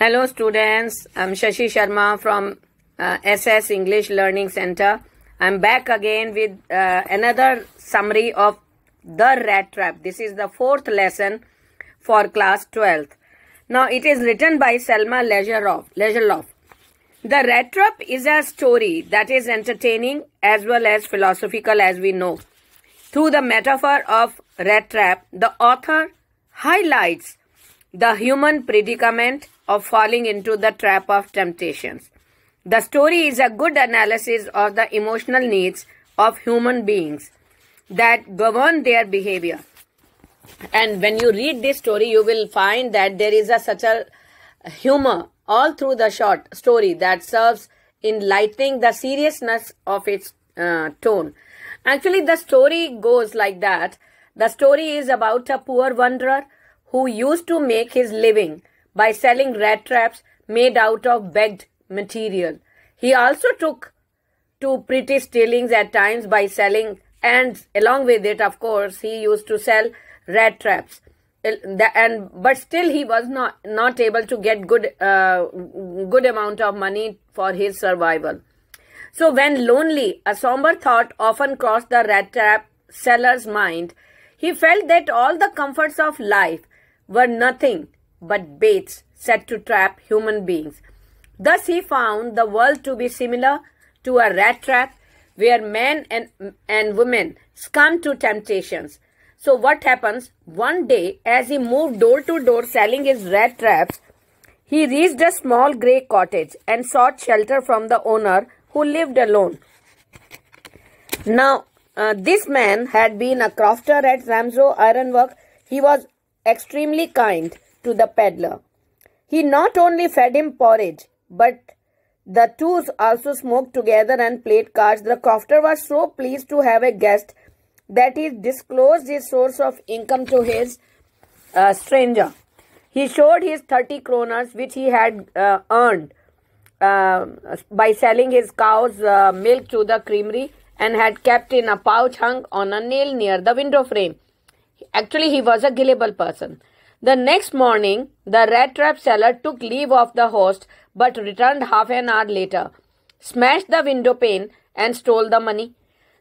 Hello students, I'm Shashi Sharma from SS English Learning Center. I'm back again with another summary of The Rat Trap. This is the fourth lesson for class 12th. Now it is written by SELMA LAGERLOF. The Rat Trap is a story that is entertaining as well as philosophical, as we know. Through the metaphor of rat trap, the author highlights the human predicament of falling into the trap of temptations. The story is a good analysis of the emotional needs of human beings that govern their behavior. And when you read this story, you will find that there is such a humor all through the short story that serves in lightening the seriousness of its tone. Actually, the story goes like that. The story is about a poor wanderer who used to make his living by selling rat traps made out of begged material. He also took to pretty stealings at times by selling, and along with it, of course, he used to sell rat traps. But still he was not able to get good amount of money for his survival. So when lonely, a somber thought often crossed the rat trap seller's mind. He felt that all the comforts of life were nothing but baits set to trap human beings. Thus he found the world to be similar to a rat trap where men and women succumb to temptations. So what happens? One day, as he moved door to door selling his rat traps, he reached a small grey cottage and sought shelter from the owner, who lived alone. Now, this man had been a crofter at Ramshaw Ironwork. He was extremely kind to the peddler. He not only fed him porridge, but the two also smoked together and played cards. The crofter was so pleased to have a guest that he disclosed his source of income to his stranger. He showed his 30 kroners which he had earned by selling his cow's milk to the creamery and had kept in a pouch hung on a nail near the window frame. Actually, he was a gullible person. The next morning, the rat trap seller took leave of the host but returned half an hour later, smashed the window pane and stole the money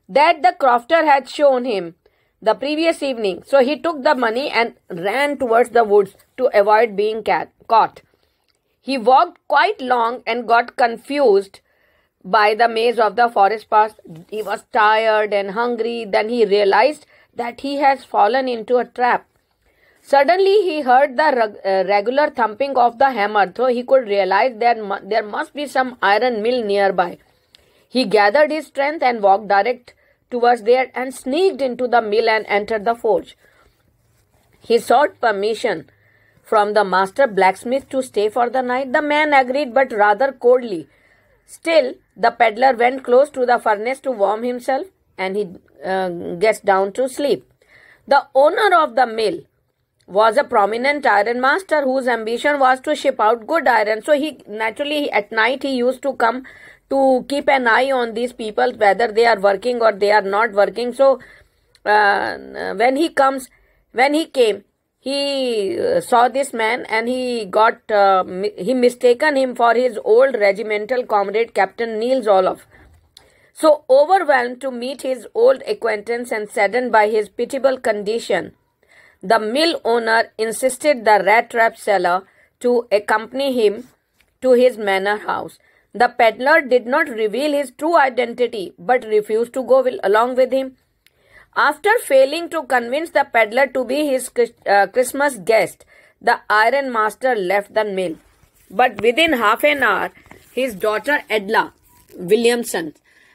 that the crofter had shown him the previous evening. So he took the money and ran towards the woods to avoid being caught. He walked quite long and got confused by the maze of the forest path. He was tired and hungry. Then he realized that he has fallen into a trap. Suddenly he heard the regular thumping of the hammer, so he could realize that there must be some iron mill nearby. He gathered his strength and walked direct towards there and sneaked into the mill and entered the forge. He sought permission from the master blacksmith to stay for the night. The man agreed, but rather coldly. Still, the peddler went close to the furnace to warm himself, and he gets down to sleep. The owner of the mill was a prominent iron master whose ambition was to ship out good iron. So he naturally at night he used to come to keep an eye on these people, whether they are working or they are not working. So when he came, he saw this man and he mistaken him for his old regimental comrade Captain Niels Olof. So overwhelmed to meet his old acquaintance and saddened by his pitiable condition, the mill owner insisted the rat trap seller to accompany him to his manor house. The peddler did not reveal his true identity but refused to go along with him. After failing to convince the peddler to be his Christmas guest, the iron master left the mill. But within half an hour, his daughter Edla Williamson,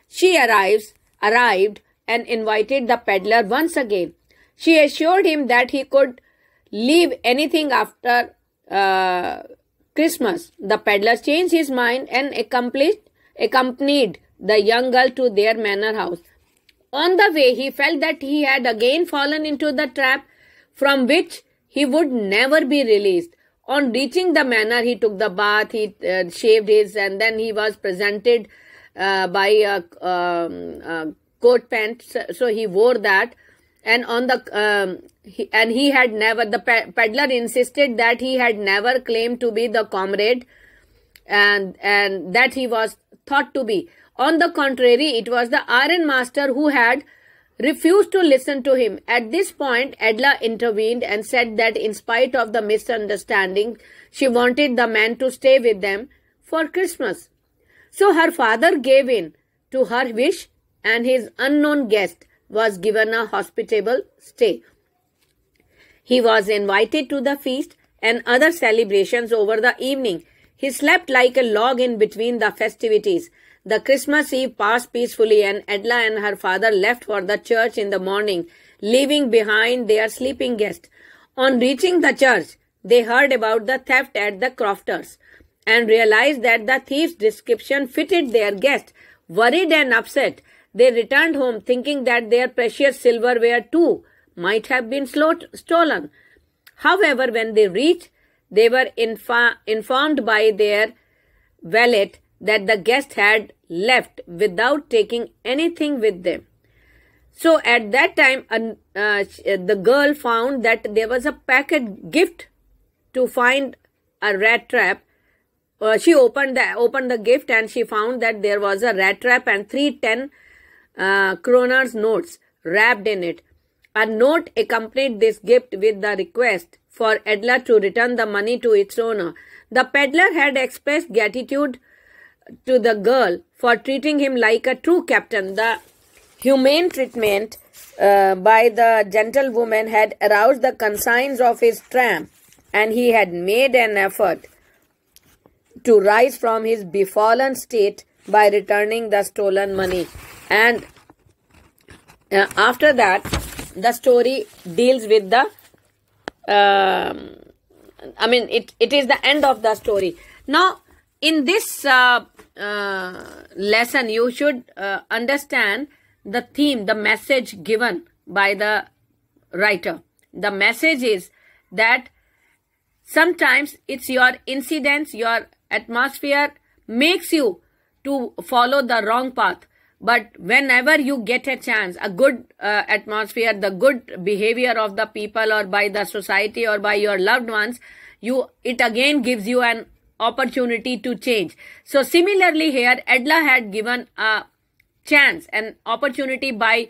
she arrived and invited the peddler once again. She assured him that he could leave anything after Christmas. The peddler changed his mind and accompanied the young girl to their manor house. On the way, he felt that he had again fallen into the trap from which he would never be released. On reaching the manor, he took the bath, he shaved his, and then he was presented by a coat pant. So he wore that. and on the he had never, the peddler insisted that he had never claimed to be the comrade and that he was thought to be. On the contrary, it was the iron master who had refused to listen to him. At this point, Edla intervened and said that in spite of the misunderstanding, she wanted the man to stay with them for Christmas. So her father gave in to her wish, and his unknown guest was given a hospitable stay. He was invited to the feast and other celebrations over the evening. He slept like a log in between the festivities. The Christmas Eve passed peacefully, and Edla and her father left for the church in the morning, leaving behind their sleeping guest. On reaching the church, they heard about the theft at the crofters and realized that the thief's description fitted their guest. Worried and upset, they returned home thinking that their precious silverware too might have been stolen. However, when they reached, they were informed by their valet that the guest had left without taking anything with them. So at that time, the girl found that there was a packet gift to find a rat trap. She opened the gift and she found that there was a rat trap and 3 10 kroners notes wrapped in it. A note accompanied this gift with the request for Edla to return the money to its owner. The peddler had expressed gratitude to the girl for treating him like a true captain. The humane treatment by the gentlewoman had aroused the conscience of his tramp, and he had made an effort to rise from his befallen state by returning the stolen money. And after that, the story deals with the it is the end of the story. Now, in this lesson, you should understand the theme, the message given by the writer. The message is that sometimes it's your incidents, your atmosphere makes you to follow the wrong path. But whenever you get a chance, a good atmosphere, the good behavior of the people or by the society or by your loved ones, it again gives you an opportunity to change. So similarly here, Edla had given a chance, an opportunity by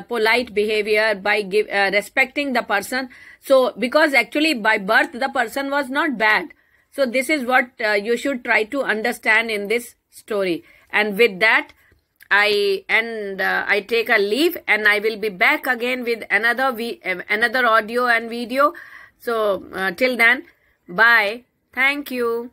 polite behavior, by respecting the person. So because actually by birth the person was not bad. So this is what you should try to understand in this story. And with that, I take a leave, and I will be back again with another audio and video. So till then, bye. Thank you.